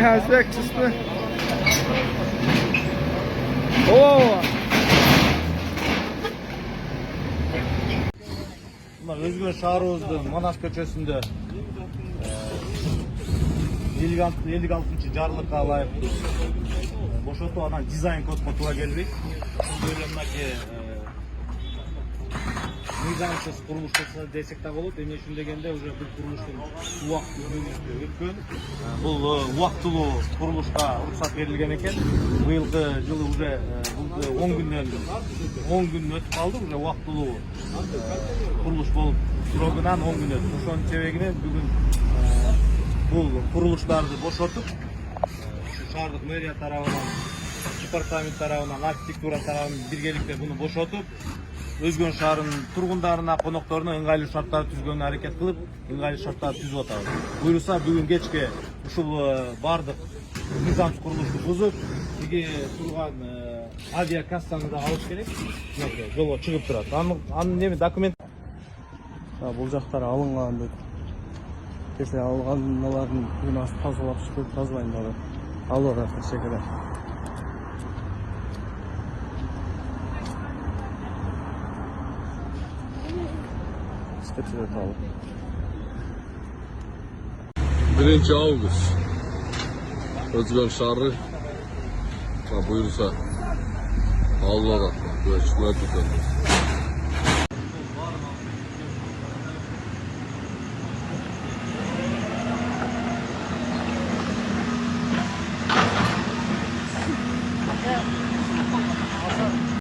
hazbekçisi. Oo. Bunlar Özgür şahrımыздың Манас көчесінде 56-cı jarlıkka layıktır. Boşotu anan dizayn koduna tuğa geldik. Böyle mınaki meydançası kuruluşta desek de olur. Demin şunu degende уже bu kuruluşun uaqtı ötken. Bu uaqtılı kuruluşta ruhsat verilgen eken. Bıyılgı жылы уже 10 gün ötüp kaldı уже uaqtılı kuruluş bolup srogынан 10 gün ötüp. Ошонун себебинен бүгүн бұл құрылыштарды бошотып, шаһардық мэрия тарабынан, департамент тарабынан, архитектура тарабынан биргеликте буну бошотуп, Өзгөн шаарынын тургундарына, конокторуна ыңгайлуу шарттар түзгөнгө аракет кылып, ыңгайлуу шарттар түзүп атабыз. Буюрса бүгүн кечке ушул бардык мыйзамсыз курулушту бузуп, тиги турган авиакассаны да алыш керек. Жолго чыгып турат. Анын эми документ Бул жактары алынган дейт. Кесе алганларын бүгүн аз тазалап чыгып тазалайм дагы. Алып атат шекелер. Степсиде табылып. 1 август. Özgön şarı. Buyursa. Allah razı olsun.